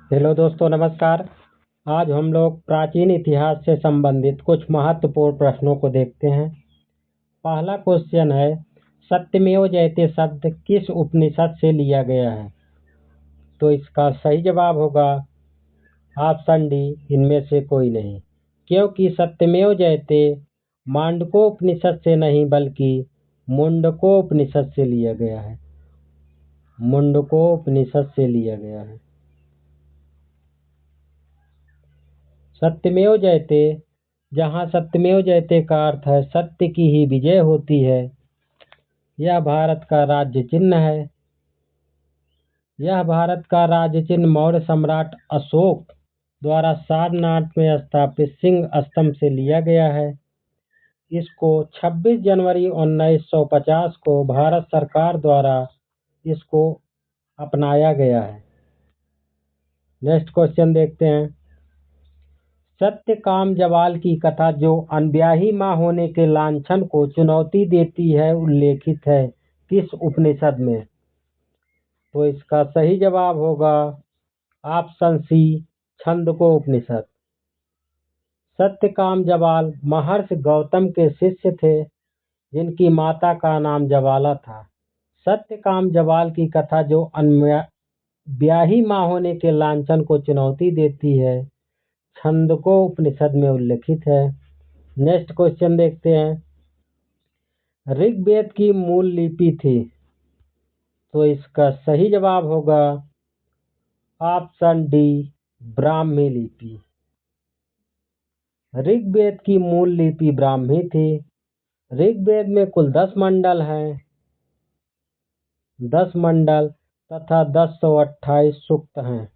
Hello दोस्तों, नमस्कार। आज हम लोग प्राचीन इतिहास से संबंधित कुछ महत्वपूर्ण प्रश्नों को देखते हैं। पहला क्वेश्चन है, सत्यमेव जयते शब्द किस उपनिषद से लिया गया है? तो इसका सही जवाब होगा ऑप्शन डी, इनमें से कोई नहीं, क्योंकि सत्यमेव जयते मांडुक्योपनिषद से नहीं बल्कि मुंडकोपनिषद से लिया गया है। मुंडकोपनिषद से लिया गया है। सत्यमेव जयते, जहाँ सत्यमेव जयते का अर्थ है सत्य की ही विजय होती है, यह भारत का राज्य चिन्ह है। यह भारत का राज्य चिन्ह मौर्य सम्राट अशोक द्वारा सारनाथ में स्थापित सिंह स्तंभ से लिया गया है। इसको 26 जनवरी 1950 को भारत सरकार द्वारा इसको अपनाया गया है। नेक्स्ट क्वेश्चन देखते हैं। सत्यकाम जवाल की कथा जो अनब्याही मां होने के लांछन को चुनौती देती है उल्लेखित है किस उपनिषद में? तो इसका सही जवाब होगा ऑप्शन सी, छंदोग्योपनिषद। सत्यकाम जवाल महर्षि गौतम के शिष्य थे जिनकी माता का नाम जवाला था। सत्यकाम जवाल की कथा जो अनब्याही मां होने के लांछन को चुनौती देती है छंदोग्योपनिषद में उल्लेखित है। नेक्स्ट क्वेश्चन देखते हैं। ऋग्वेद की मूल लिपि थी, तो इसका सही जवाब होगा ऑप्शन डी, ब्राह्मी लिपि। ऋग्वेद की मूल लिपि ब्राह्मी थी। ऋग्वेद में कुल 10 मंडल हैं। 10 मंडल तथा 1028 सूक्त हैं।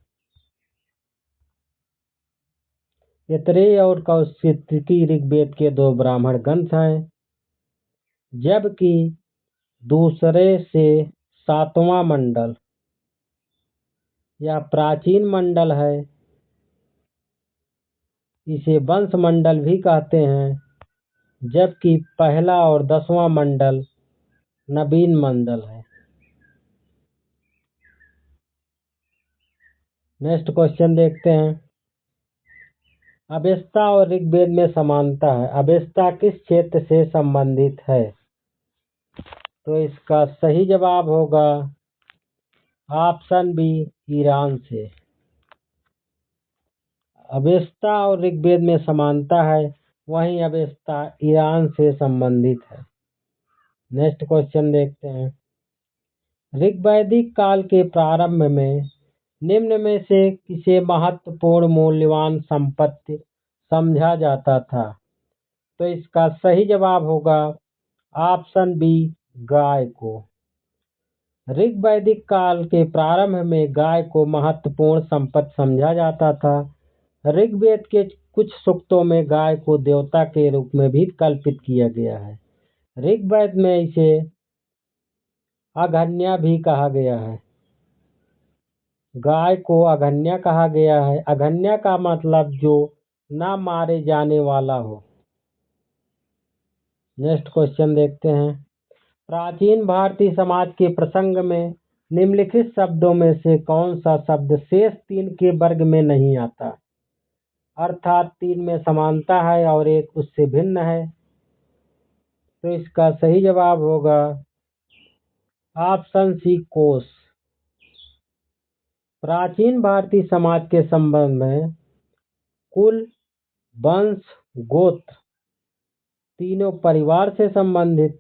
ऐतरेय और कौशिकी ऋग्वेद के 2 ब्राह्मण ग्रंथ हैं, जबकि दूसरे से 7वां मंडल या प्राचीन मंडल है, इसे वंश मंडल भी कहते हैं, जबकि पहला और 10वां मंडल नवीन मंडल है। नेक्स्ट क्वेश्चन देखते हैं। अवेस्ता और ऋग्वेद में समानता है। अवेस्ता किस क्षेत्र से संबंधित है? तो इसका सही जवाब होगा ऑप्शन बी, ईरान से। अवेस्ता और ऋग्वेद में समानता है, वहीं अवेस्ता ईरान से संबंधित है। नेक्स्ट क्वेश्चन देखते हैं। ऋग्वैदिक काल के प्रारंभ में निम्न में से किसे महत्वपूर्ण मूल्यवान संपत्ति समझा जाता था? तो इसका सही जवाब होगा ऑप्शन बी, गाय को। ऋग्वैदिक काल के प्रारंभ में गाय को महत्वपूर्ण संपत्ति समझा जाता था। ऋग्वेद के कुछ सूक्तों में गाय को देवता के रूप में भी कल्पित किया गया है। ऋग्वेद में इसे अघन्या भी कहा गया है। गाय को अघन्या कहा गया है। अघन्या का मतलब जो ना मारे जाने वाला हो। नेक्स्ट क्वेश्चन देखते हैं। प्राचीन भारतीय समाज के प्रसंग में निम्नलिखित शब्दों में से कौन सा शब्द शेष 3 के वर्ग में नहीं आता? अर्थात 3 में समानता है और एक उससे भिन्न है। तो इसका सही जवाब होगा ऑप्शन सी, कोश। प्राचीन भारतीय समाज के संबंध में कुल, वंश, गोत्र तीनों परिवार से संबंधित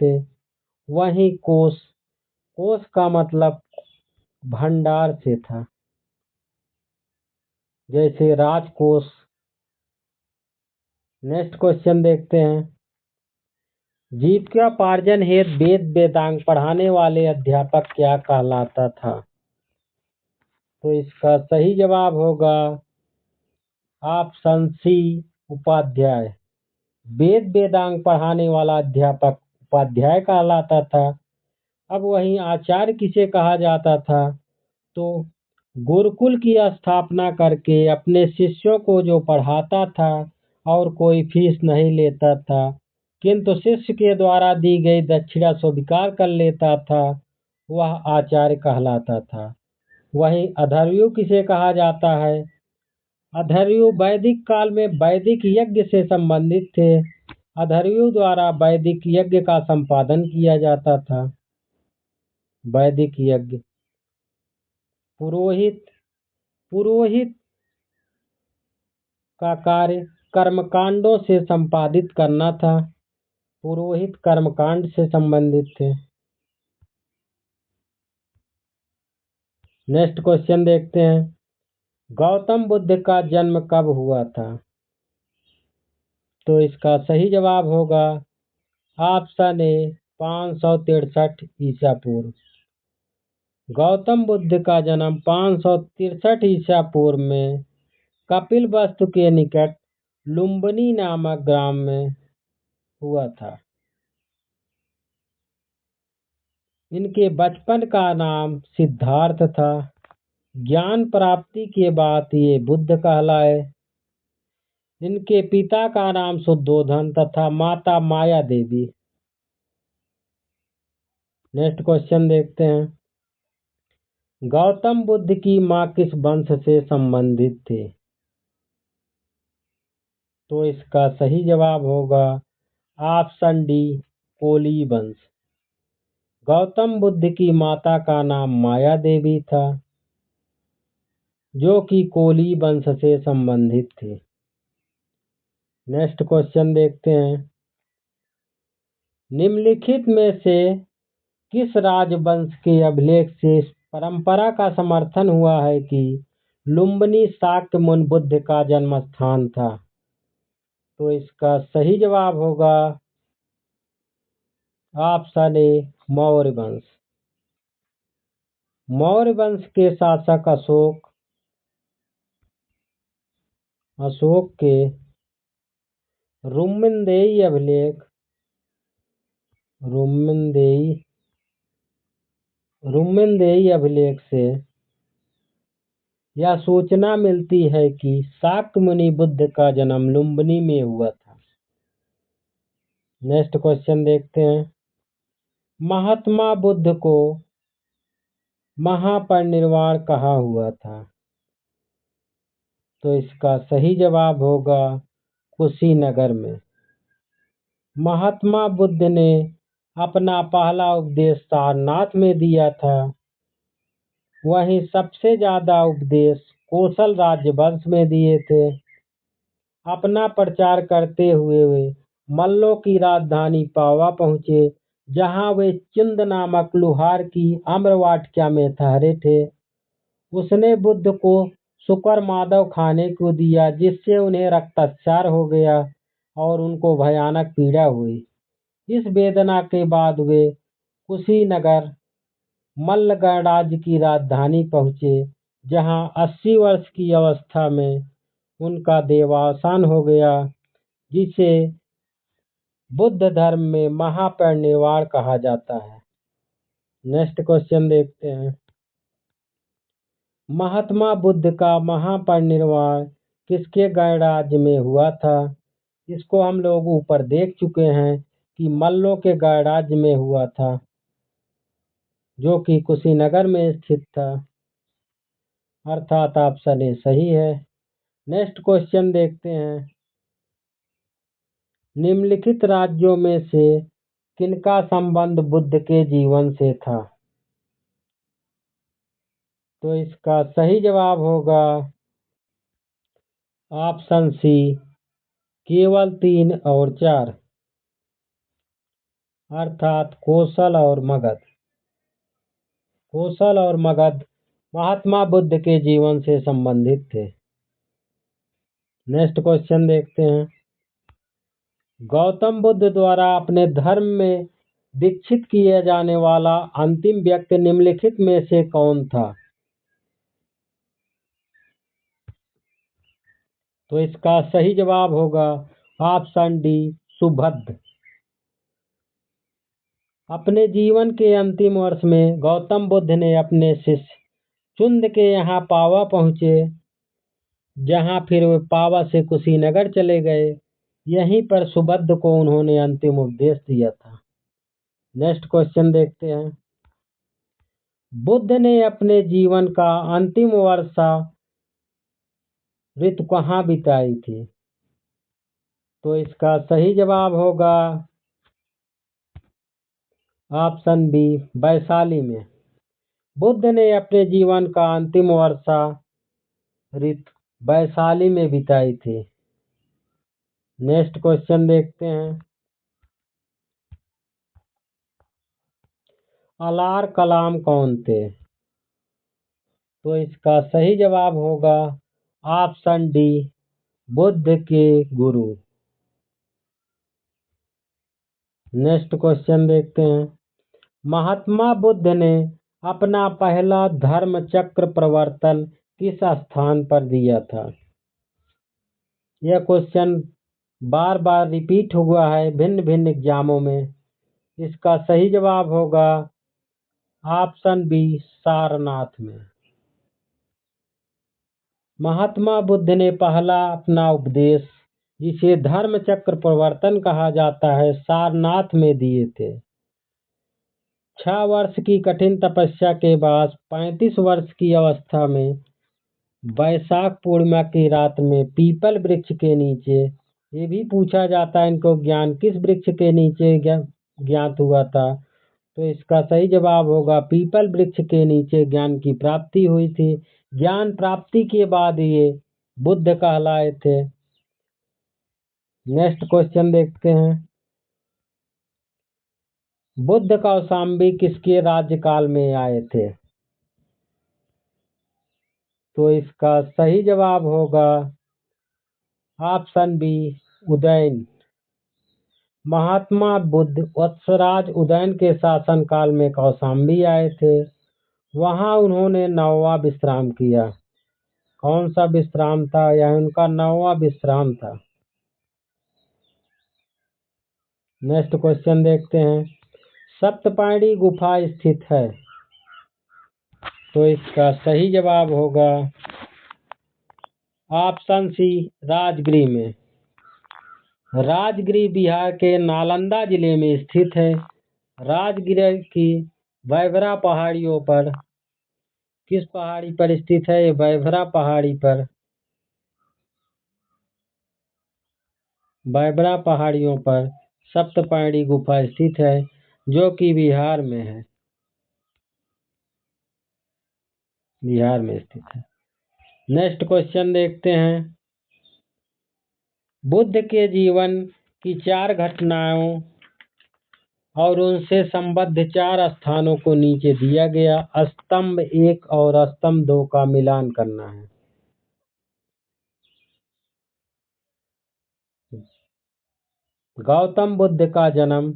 थे। वहीं कोश का मतलब भंडार से था, जैसे राजकोष। नेक्स्ट क्वेश्चन देखते हैं। जीविकोपार्जन हेतु वेद वेदांग पढ़ाने वाले अध्यापक क्या कहलाता था? तो इसका सही जवाब होगा ऑप्शन सी, उपाध्याय। वेद वेदांग पढ़ाने वाला अध्यापक उपाध्याय कहलाता था। अब वहीं आचार्य किसे कहा जाता था? तो गुरुकुल की स्थापना करके अपने शिष्यों को जो पढ़ाता था और कोई फीस नहीं लेता था, किंतु शिष्य के द्वारा दी गई दक्षिणा स्वीकार कर लेता था, वह आचार्य कहलाता था। वहीं अधर्वयु किसे कहा जाता है? अधर्वयु वैदिक काल में वैदिक यज्ञ से संबंधित थे। अधर्वयु द्वारा वैदिक यज्ञ का संपादन किया जाता था। वैदिक यज्ञ पुरोहित पुरोहित का कार्य कर्मकांडों से संपादित करना था। पुरोहित कर्मकांड से संबंधित थे। नेक्स्ट क्वेश्चन देखते हैं। गौतम बुद्ध का जन्म कब हुआ था? तो इसका सही जवाब होगा ऑप्शन ए 563 ईसा पूर्व। गौतम बुद्ध का जन्म 563 ईसा पूर्व में कपिलवस्तु के निकट लुम्बिनी नामक ग्राम में हुआ था। इनके बचपन का नाम सिद्धार्थ था। ज्ञान प्राप्ति के बाद ये बुद्ध कहलाए। इनके पिता का नाम शुद्धोधन तथा माता माया देवी। नेक्स्ट क्वेश्चन देखते हैं। गौतम बुद्ध की माँ किस वंश से संबंधित थे? तो इसका सही जवाब होगा ऑप्शन डी कोली वंश। गौतम बुद्ध की माता का नाम माया देवी था, जो कि कोली वंश से संबंधित थे। नेक्स्ट क्वेश्चन देखते हैं। निम्नलिखित में से किस राजवंश के अभिलेख से परंपरा का समर्थन हुआ है कि लुम्बिनी शाक्यमुनि बुद्ध का जन्म स्थान था? तो इसका सही जवाब होगा ऑप्शन ए मौर्य वंश। मौर्य वंश के शासक अशोक के रुम्मिनदेई अभिलेख से यह सूचना मिलती है कि शाक्यमुनि बुद्ध का जन्म लुम्बिनी में हुआ था। नेक्स्ट क्वेश्चन देखते हैं। महात्मा बुद्ध को महापरिनिर्वाण कहाँ हुआ था? तो इसका सही जवाब होगा कुशीनगर में। महात्मा बुद्ध ने अपना पहला उपदेश सारनाथ में दिया था। वहीं सबसे ज्यादा उपदेश कौशल राजवंश में दिए थे। अपना प्रचार करते हुए वे मल्लों की राजधानी पावा पहुंचे, जहां वे चिंद नामक लुहार की आम्रवाटिका में ठहरे थे। उसने बुद्ध को शुकर माधव खाने को दिया, जिससे उन्हें रक्तस्राव हो गया और उनको भयानक पीड़ा हुई। इस वेदना के बाद वे कुशीनगर मल्ल गणराज्य की राजधानी पहुंचे, जहां 80 वर्ष की अवस्था में उनका देहावसान हो गया, जिसे बुद्ध धर्म में महापरिनिर्वाण कहा जाता है। नेक्स्ट क्वेश्चन देखते हैं। महात्मा बुद्ध का महापरिनिर्वाण किसके गणराज्य में हुआ था? इसको हम लोग ऊपर देख चुके हैं कि मल्लों के गणराज्य में हुआ था, जो कि कुशीनगर में स्थित था। अर्थात ऑप्शन ए सही है। नेक्स्ट क्वेश्चन देखते हैं। निम्नलिखित राज्यों में से किनका संबंध बुद्ध के जीवन से था? तो इसका सही जवाब होगा ऑप्शन सी केवल 3 और 4, अर्थात कौशल और मगध। कौशल और मगध महात्मा बुद्ध के जीवन से संबंधित थे। नेक्स्ट क्वेश्चन देखते हैं। गौतम बुद्ध द्वारा अपने धर्म में दीक्षित किया जाने वाला अंतिम व्यक्ति निम्नलिखित में से कौन था? तो इसका सही जवाब होगा ऑप्शन डी सुभद्र। अपने जीवन के अंतिम वर्ष में गौतम बुद्ध ने अपने शिष्य चुंद के यहाँ पावा पहुंचे, जहां फिर वे पावा से कुशीनगर चले गए। यहीं पर सुभद्र को उन्होंने अंतिम उपदेश दिया था। नेक्स्ट क्वेश्चन देखते हैं। बुद्ध ने अपने जीवन का अंतिम वर्षा ऋतु कहाँ बिताई थी? तो इसका सही जवाब होगा ऑप्शन बी, वैशाली में। बुद्ध ने अपने जीवन का अंतिम वर्षा ऋतु वैशाली में बिताई थी। नेक्स्ट क्वेश्चन देखते हैं। अलार कलाम कौन थे? तो इसका सही जवाब होगा ऑप्शन डी, बुद्ध के गुरु। नेक्स्ट क्वेश्चन देखते हैं। महात्मा बुद्ध ने अपना पहला धर्म चक्र प्रवर्तन किस स्थान पर दिया था? यह क्वेश्चन बार बार रिपीट हुआ है भिन्न भिन्न एग्जामों में। इसका सही जवाब होगा ऑप्शन बी, सारनाथ में। महात्मा बुद्ध ने पहला अपना उपदेश, जिसे धर्म चक्र प्रवर्तन कहा जाता है, सारनाथ में दिए थे। 6 वर्ष की कठिन तपस्या के बाद 35 वर्ष की अवस्था में वैशाख पूर्णिमा की रात में पीपल वृक्ष के नीचे, ये भी पूछा जाता है इनको ज्ञान किस वृक्ष के नीचे ज्ञात हुआ था? तो इसका सही जवाब होगा पीपल वृक्ष के नीचे ज्ञान की प्राप्ति हुई थी। ज्ञान प्राप्ति के बाद ये बुद्ध कहलाए थे। नेक्स्ट क्वेश्चन देखते हैं। बुद्ध कौशाम्बी किसके राज्यकाल में आए थे? तो इसका सही जवाब होगा ऑप्शन बी, उदयन। महात्मा बुद्ध वत्सराज उदयन के शासनकाल में कौशाम्बी आए थे। वहां उन्होंने 9वां विश्राम किया। कौन सा विश्राम था? यह उनका 9वां विश्राम था। नेक्स्ट क्वेश्चन देखते हैं। सप्तपाणी गुफा स्थित है? तो इसका सही जवाब होगा ऑप्शन सी, राजगीर में। राजगीर बिहार के नालंदा जिले में स्थित है। राजगीर की वैभरा पहाड़ियों पर, किस पहाड़ी पर स्थित है? वैभरा पहाड़ी पर, वैभरा पहाड़ियों पर सप्तपाणी गुफा स्थित है, जो कि बिहार में है। बिहार में स्थित है। नेक्स्ट क्वेश्चन देखते हैं। बुद्ध के जीवन की 4 घटनाओं और उनसे संबद्ध 4 स्थानों को नीचे दिया गया। स्तंभ 1 और स्तंभ 2 का मिलान करना है। गौतम बुद्ध का जन्म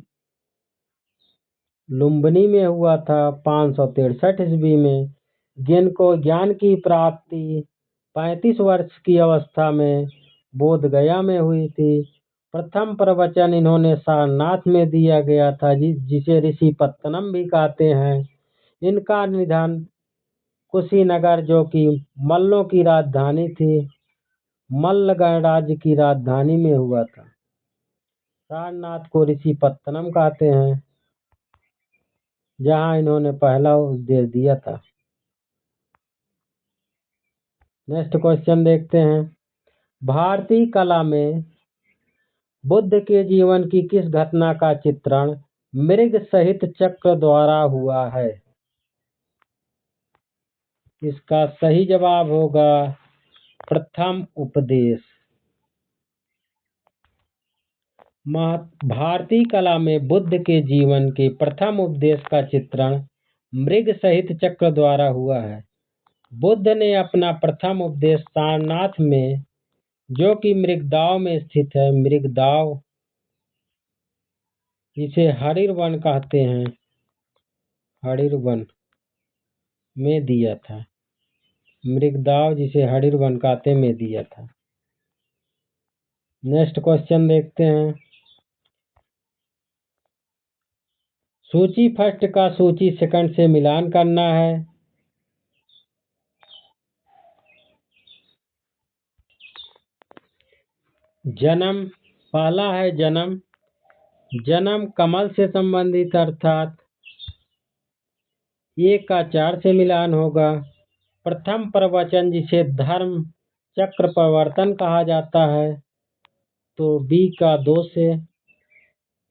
लुम्बिनी में हुआ था 563 ईस्वी में। जिनको ज्ञान की प्राप्ति 35 वर्ष की अवस्था में बोध गया में हुई थी। प्रथम प्रवचन इन्होंने सारनाथ में दिया गया था, जिसे ऋषि पत्तनम भी कहते हैं। इनका निधन कुशीनगर, जो कि मल्लों की राजधानी थी, मल्ल गणराज्य की राजधानी में हुआ था। सारनाथ को ऋषि पत्तनम कहते हैं, जहां इन्होंने पहला उपदेश दिया था। नेक्स्ट क्वेश्चन देखते हैं। भारतीय कला में बुद्ध के जीवन की किस घटना का चित्रण मृग सहित चक्र द्वारा हुआ है? इसका सही जवाब होगा प्रथम उपदेश। भारतीय कला में बुद्ध के जीवन के प्रथम उपदेश का चित्रण मृग सहित चक्र द्वारा हुआ है। बुद्ध ने अपना प्रथम उपदेश सारनाथ में, जो कि मृगदाव में स्थित है, मृगदाव इसे हरिर वन कहते हैं, हरिर वन में दिया था। मृगदाव जिसे हरिर वन कहते में दिया था। नेक्स्ट क्वेश्चन देखते हैं। सूची फर्स्ट का सूची सेकंड से मिलान करना है। जन्म, पहला है जन्म। जन्म कमल से संबंधित, अर्थात एक का 4 से मिलान होगा। प्रथम प्रवचन जिसे धर्म चक्र प्रवर्तन कहा जाता है तो बी का 2 से।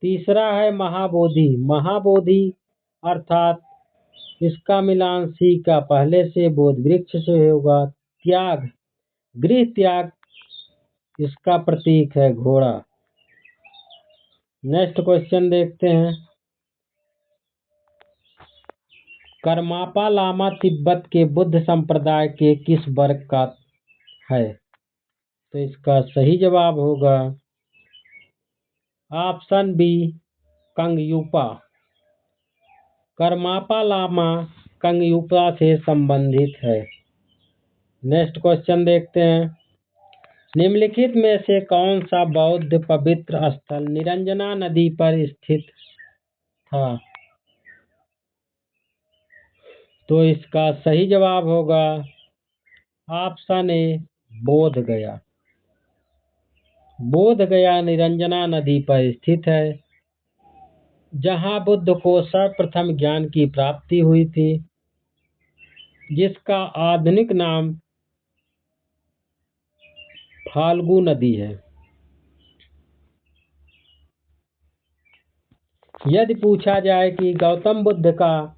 तीसरा है महाबोधि। महाबोधि अर्थात इसका मिलान सी का पहले से बोध वृक्ष से होगा। त्याग, गृह त्याग, इसका प्रतीक है घोड़ा। नेक्स्ट क्वेश्चन देखते हैं। करमापा लामा तिब्बत के बुद्ध संप्रदाय के किस वर्ग का है? तो इसका सही जवाब होगा ऑप्शन बी, कंगयुपा। करमापा लामा कंगयुपा से संबंधित है। नेक्स्ट क्वेश्चन देखते हैं। निम्नलिखित में से कौन सा बौद्ध पवित्र स्थल निरंजना नदी पर स्थित था? तो इसका सही जवाब होगा ऑप्शन ए, बोध गया। बोध गया निरंजना नदी पर स्थित है, जहां बुद्ध को सर्वप्रथम ज्ञान की प्राप्ति हुई थी, जिसका आधुनिक नाम फाल्गु नदी है। यदि पूछा जाए कि गौतम बुद्ध का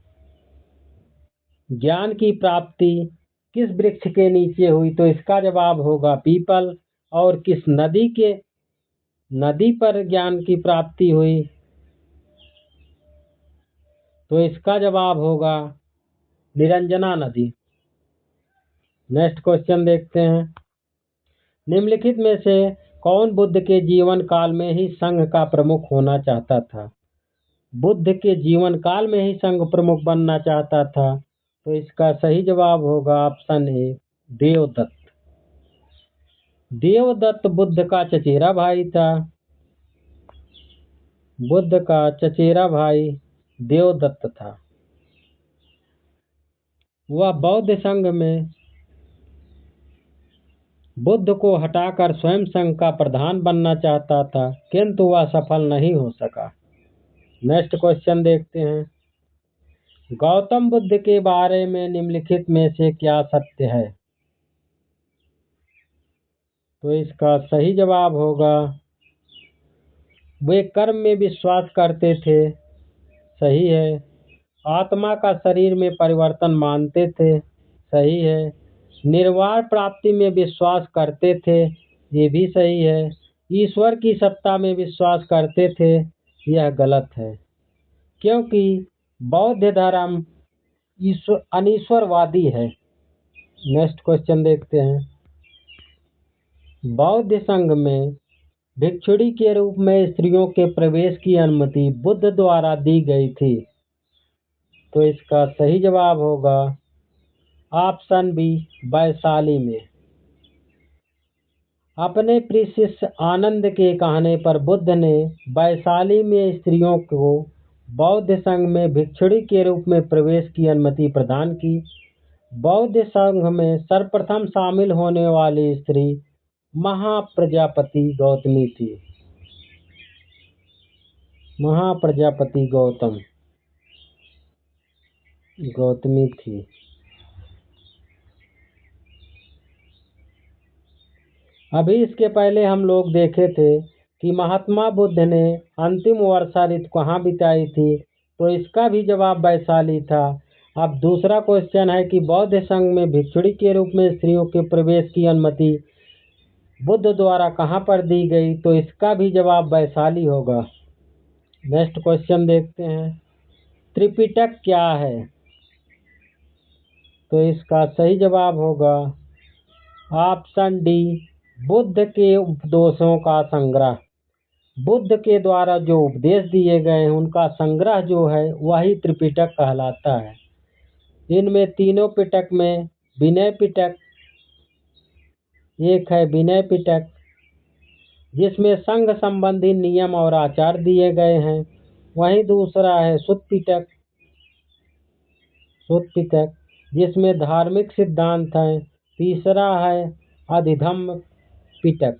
ज्ञान की प्राप्ति किस वृक्ष के नीचे हुई, तो इसका जवाब होगा पीपल। और किस नदी पर ज्ञान की प्राप्ति हुई, तो इसका जवाब होगा निरंजना नदी। नेक्स्ट क्वेश्चन देखते हैं। निम्नलिखित में से कौन बुद्ध के जीवन काल में ही संघ का प्रमुख होना चाहता था? बुद्ध के जीवन काल में ही संघ प्रमुख बनना चाहता था, तो इसका सही जवाब होगा ऑप्शन ए, देवदत्त। देवदत्त बुद्ध का चचेरा भाई था। बुद्ध का चचेरा भाई देवदत्त था। वह बौद्ध संघ में बुद्ध को हटाकर स्वयं संघ का प्रधान बनना चाहता था, किंतु वह सफल नहीं हो सका। नेक्स्ट क्वेश्चन देखते हैं। गौतम बुद्ध के बारे में निम्नलिखित में से क्या सत्य है? तो इसका सही जवाब होगा वे कर्म में विश्वास करते थे। सही है। आत्मा का शरीर में परिवर्तन मानते थे। सही है। निर्वाण प्राप्ति में विश्वास करते थे। ये भी सही है। ईश्वर की सत्ता में विश्वास करते थे। यह गलत है, क्योंकि बौद्ध धर्म अनीश्वरवादी है। नेक्स्ट क्वेश्चन देखते हैं। बौद्ध संघ में भिक्षुणी के रूप में स्त्रियों के प्रवेश की अनुमति बुद्ध द्वारा दी गई थी, तो इसका सही जवाब होगा ऑप्शन बी, वैशाली में। अपने प्रिय शिष्य आनंद के कहने पर बुद्ध ने वैशाली में स्त्रियों को बौद्ध संघ में भिक्षुणी के रूप में प्रवेश की अनुमति प्रदान की। बौद्ध संघ में सर्वप्रथम शामिल होने वाली स्त्री महाप्रजापति गौतमी थी। महाप्रजापति गौतमी थी। अभी इसके पहले हम लोग देखे थे कि महात्मा बुद्ध ने अंतिम वर्षा ऋतु कहाँ बिताई थी, तो इसका भी जवाब वैशाली था। अब दूसरा क्वेश्चन है कि बौद्ध संघ में भिक्षुणी के रूप में स्त्रियों के प्रवेश की अनुमति बुद्ध द्वारा कहाँ पर दी गई, तो इसका भी जवाब वैशाली होगा। नेक्स्ट क्वेश्चन देखते हैं। त्रिपिटक क्या है? तो इसका सही जवाब होगा ऑप्शन डी, बुद्ध के उपदेशों का संग्रह। बुद्ध के द्वारा जो उपदेश दिए गए हैं उनका संग्रह जो है वही त्रिपिटक कहलाता है। इनमें तीनों पिटक में विनय पिटक एक है। विनय पिटक जिसमें संघ संबंधी नियम और आचार दिए गए हैं, वहीं दूसरा है सुत्त पिटक जिसमें धार्मिक सिद्धांत हैं। तीसरा है अधिधम्म पिटक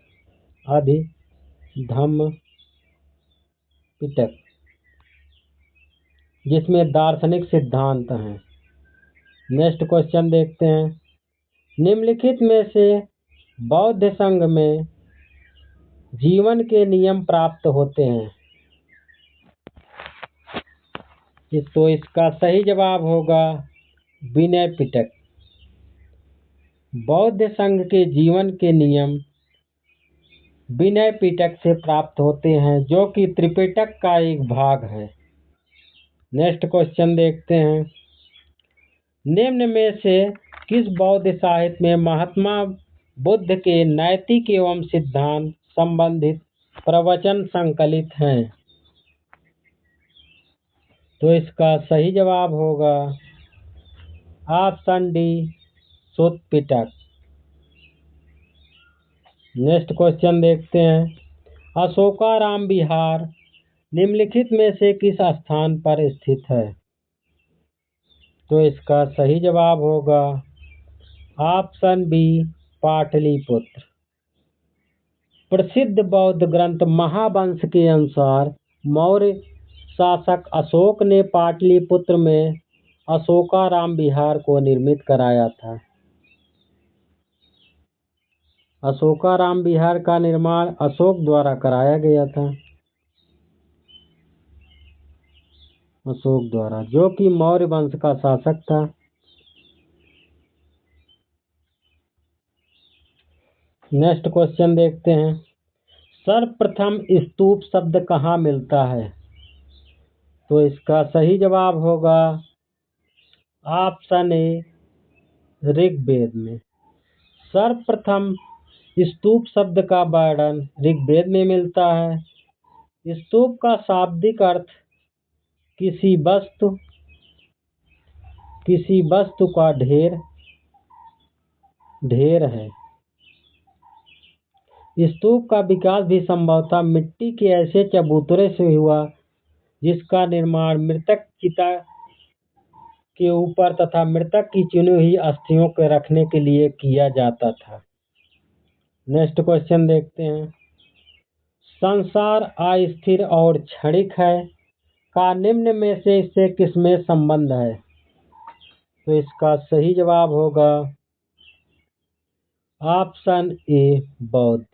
जिसमें दार्शनिक सिद्धांत हैं। नेक्स्ट क्वेश्चन देखते हैं। निम्नलिखित में से बौद्ध संघ में जीवन के नियम प्राप्त होते हैं। तो इसका सही जवाब होगा विनय पिटक। बौद्ध संघ के जीवन के नियम विनय पिटक से प्राप्त होते हैं, जो कि त्रिपिटक का एक भाग है। नेक्स्ट क्वेश्चन देखते हैं। निम्न में से किस बौद्ध साहित्य में महात्मा बुद्ध के नैतिक एवं सिद्धांत संबंधित प्रवचन संकलित हैं? तो इसका सही जवाब होगा ऑप्शन डी, सुत्त पिटक। नेक्स्ट क्वेश्चन देखते हैं। अशोकाराम विहार निम्नलिखित में से किस स्थान पर स्थित है? तो इसका सही जवाब होगा ऑप्शन बी, पाटलिपुत्र। प्रसिद्ध बौद्ध ग्रंथ महावंश के अनुसार मौर्य शासक अशोक ने पाटलिपुत्र में अशोकाराम विहार को निर्मित कराया था। अशोकाराम विहार का निर्माण अशोक द्वारा कराया गया था, अशोक द्वारा, जो कि मौर्य वंश का शासक था। नेक्स्ट क्वेश्चन देखते हैं। सर्वप्रथम स्तूप शब्द कहाँ मिलता है? तो इसका सही जवाब होगा ऑप्शन ए, ऋग्वेद में। सर्वप्रथम स्तूप शब्द का वर्णन ऋग्वेद में मिलता है। स्तूप का शाब्दिक अर्थ किसी वस्तु का ढेर है। स्तूप का विकास भी संभवतः मिट्टी के ऐसे चबूतरे से हुआ जिसका निर्माण मृतक चिता के ऊपर तथा मृतक की चुनी हुई अस्थियों को रखने के लिए किया जाता था। नेक्स्ट क्वेश्चन देखते हैं। संसार अस्थिर और क्षणिक है का निम्न में से इससे किसमें संबंध है? तो इसका सही जवाब होगा ऑप्शन ए, बौद्ध।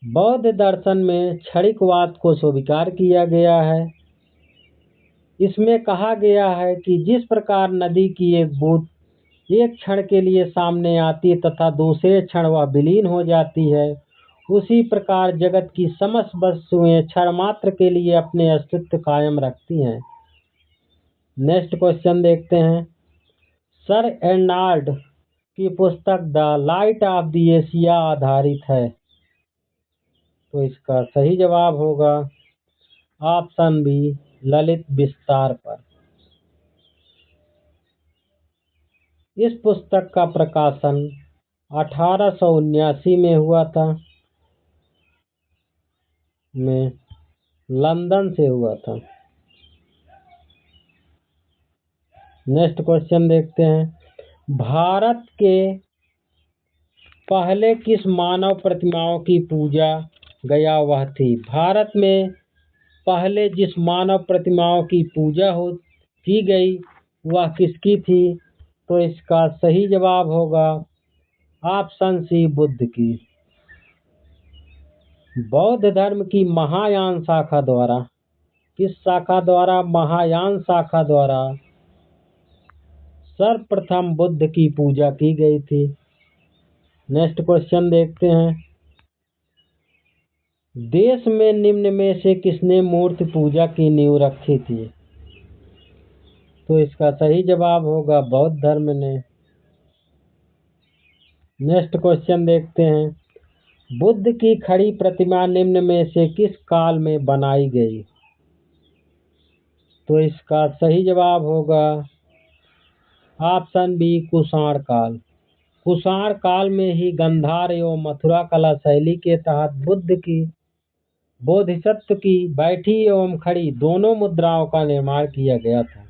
बौद्ध दर्शन में क्षणिकवाद को स्वीकार किया गया है। इसमें कहा गया है कि जिस प्रकार नदी की एक बूंद एक क्षण के लिए सामने आती तथा दूसरे क्षण वह विलीन हो जाती है, उसी प्रकार जगत की समस्त वस्तुएं क्षण मात्र के लिए अपने अस्तित्व कायम रखती हैं। नेक्स्ट क्वेश्चन देखते हैं। सर एर्नाल्ड की पुस्तक the light of the Asia आधारित है। तो इसका सही जवाब होगा ऑप्शन बी, ललित विस्तार पर। इस पुस्तक का प्रकाशन 1879 में हुआ था, लंदन से हुआ था। नेक्स्ट क्वेश्चन देखते हैं। भारत के पहले किस मानव प्रतिमाओं की पूजा गया वह थी? भारत में पहले जिस मानव प्रतिमाओं की पूजा की गई वह किसकी थी? तो इसका सही जवाब होगा ऑप्शन सी, बुद्ध की। बौद्ध धर्म की महायान शाखा द्वारा, किस शाखा द्वारा? महायान शाखा द्वारा सर्वप्रथम बुद्ध की पूजा की गई थी। नेक्स्ट क्वेश्चन देखते हैं। देश में निम्न में से किसने मूर्ति पूजा की नींव रखी थी? तो इसका सही जवाब होगा बौद्ध धर्म ने। नेक्स्ट क्वेश्चन देखते हैं। बुद्ध की खड़ी प्रतिमा निम्न में से किस काल में बनाई गई? तो इसका सही जवाब होगा ऑप्शन बी, कुषाण काल। कुषाण काल में ही गांधार एवं मथुरा कला शैली के तहत बुद्ध की बोधिसत्व की बैठी एवं खड़ी दोनों मुद्राओं का निर्माण किया गया था।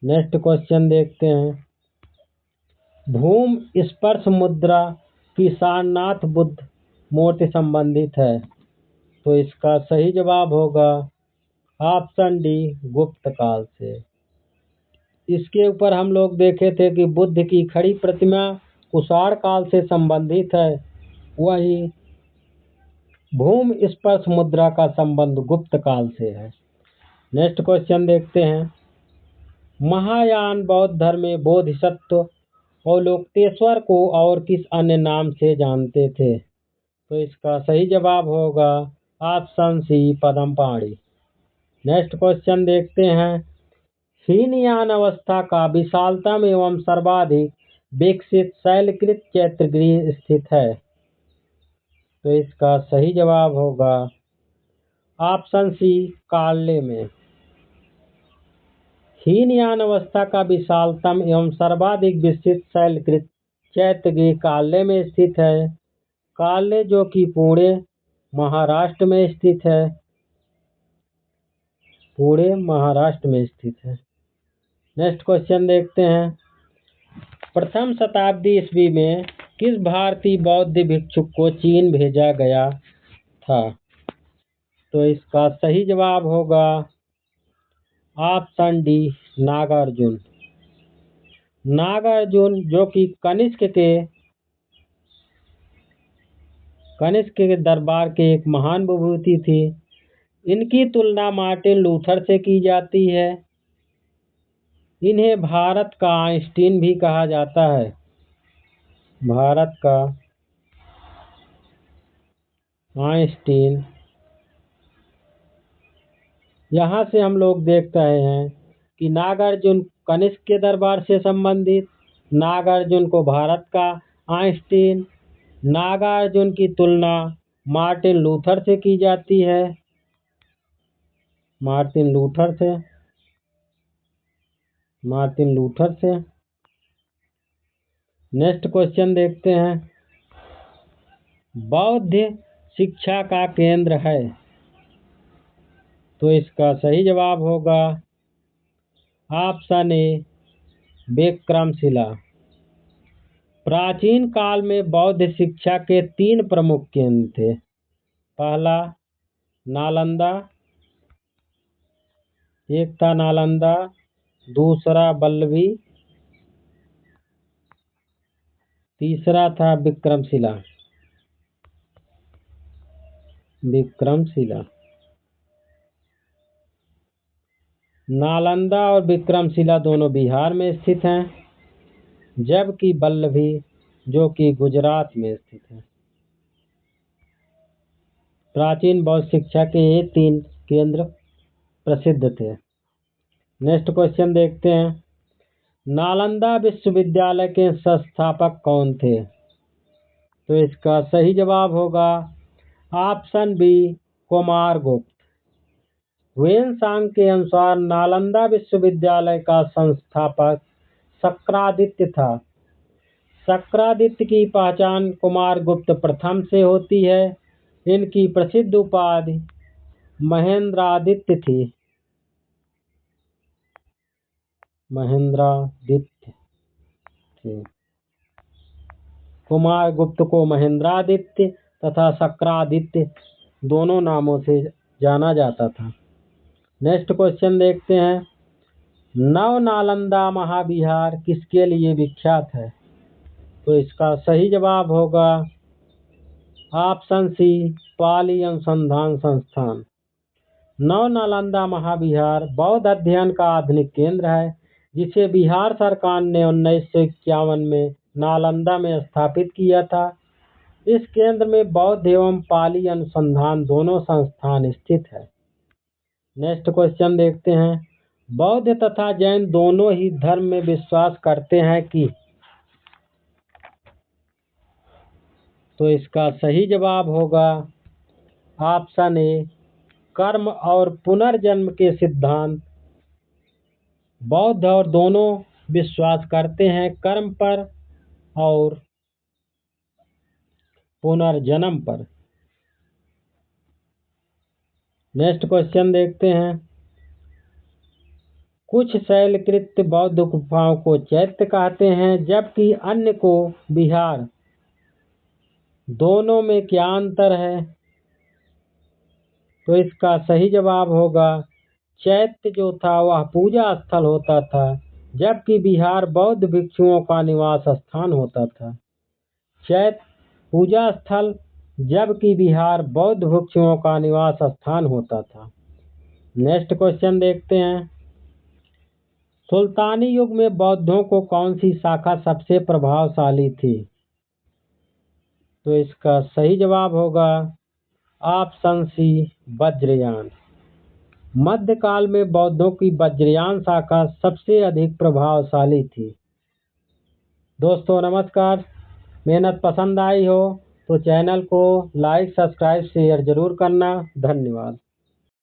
नेक्स्ट क्वेश्चन देखते हैं। भूमि स्पर्श मुद्रा की सारनाथ बुद्ध मूर्ति संबंधित है। तो इसका सही जवाब होगा ऑप्शन डी, गुप्त काल से। इसके ऊपर हम लोग देखे थे कि बुद्ध की खड़ी प्रतिमा कुषाण काल से संबंधित है, वही भूमि स्पर्श मुद्रा का संबंध गुप्त काल से है। नेक्स्ट क्वेश्चन देखते हैं। महायान बौद्ध धर्म में बोधिसत्व अवलोकितेश्वर को और किस अन्य नाम से जानते थे? तो इसका सही जवाब होगा option C Padmapani. Next question देखते हैं। हीनयान अवस्था का विशालतम एवं सर्वाधिक विकसित शैलकृत चैत्यगृह स्थित है? तो इसका सही जवाब होगा ऑप्शन सी काले में। हीनयान अवस्था का विशालतम एवं सर्वाधिक विकसित शैलकृत चैत्यगृह काले में स्थित है। काले जो कि पुणे महाराष्ट्र में स्थित है, पुणे महाराष्ट्र में स्थित है। नेक्स्ट क्वेश्चन देखते हैं। प्रथम शताब्दी ईस्वी में किस भारतीय बौद्ध भिक्षुक को चीन भेजा गया था? तो इसका सही जवाब होगा ऑप्शन डी नागार्जुन। नागार्जुन जो कि कनिष्क के दरबार के एक महान विभूति थी। इनकी तुलना मार्टिन लूथर से की जाती है। इन्हें भारत का आइंस्टीन भी कहा जाता है। भारत का आइंस्टीन। यहाँ से हम लोग देख रहे हैं कि नागार्जुन कनिष्क के दरबार से संबंधित, नागार्जुन को भारत का आइंस्टीन, नागार्जुन की तुलना मार्टिन लूथर से की जाती है। मार्टिन लूथर से। नेक्स्ट क्वेश्चन देखते हैं। बौद्ध शिक्षा का केंद्र है? तो इसका सही जवाब होगा ऑप्शन ए विक्रमशिला। प्राचीन काल में बौद्ध शिक्षा के 3 प्रमुख केंद्र थे। पहला नालंदा, एक था नालंदा, दूसरा वल्लभी, तीसरा था विक्रमशिला। नालंदा और विक्रमशिला दोनों बिहार में स्थित हैं, जबकि वल्लभी जो कि गुजरात में स्थित है। प्राचीन बौद्ध शिक्षा के ये 3 केंद्र प्रसिद्ध थे। नेक्स्ट क्वेश्चन देखते हैं। नालंदा विश्वविद्यालय के संस्थापक कौन थे? तो इसका सही जवाब होगा ऑप्शन बी कुमारगुप्त। ह्वेनसांग के अनुसार नालंदा विश्वविद्यालय का संस्थापक शक्रादित्य था। शक्रादित्य की पहचान कुमारगुप्त प्रथम से होती है। इनकी प्रसिद्ध उपाधि महेंद्रादित्य थी। कुमारगुप्त को महेंद्रादित्य तथा शक्रादित्य दोनों नामों से जाना जाता था। नेक्स्ट क्वेश्चन देखते हैं। नव नालंदा महाविहार किसके लिए विख्यात है? तो इसका सही जवाब होगा ऑप्शन सी पाली अनुसंधान संस्थान। नव नालंदा महाविहार बौद्ध अध्ययन का आधुनिक केंद्र है, जिसे बिहार सरकार ने 1951 में नालंदा में स्थापित किया था। इस केंद्र में बौद्ध एवं पाली अनुसंधान दोनों संस्थान स्थित है। नेक्स्ट क्वेश्चन देखते हैं। बौद्ध तथा जैन दोनों ही धर्म में विश्वास करते हैं कि? तो इसका सही जवाब होगा ऑप्शन ए कर्म और पुनर्जन्म के सिद्धांत। बौद्ध और दोनों विश्वास करते हैं कर्म पर और पुनर्जन्म पर। नेक्स्ट क्वेश्चन देखते हैं। कुछ शैलकृत बौद्ध गुफाओं को चैत्य कहते हैं, जबकि अन्य को विहार। दोनों में क्या अंतर है? तो इसका सही जवाब होगा चैत्य जो था वह पूजा स्थल होता था, जबकि बिहार बौद्ध भिक्षुओं का निवास स्थान होता था। चैत्य पूजा स्थल, जबकि बिहार बौद्ध भिक्षुओं का निवास स्थान होता था। नेक्स्ट क्वेश्चन देखते हैं। सुल्तानी युग में बौद्धों को कौन सी शाखा सबसे प्रभावशाली थी? तो इसका सही जवाब होगा ऑप्शन सी, वज्रयान। मध्यकाल में बौद्धों की वज्रयान शाखा सबसे अधिक प्रभावशाली थी। दोस्तों नमस्कार, मेहनत पसंद आई हो तो चैनल को लाइक, सब्सक्राइब, शेयर जरूर करना। धन्यवाद।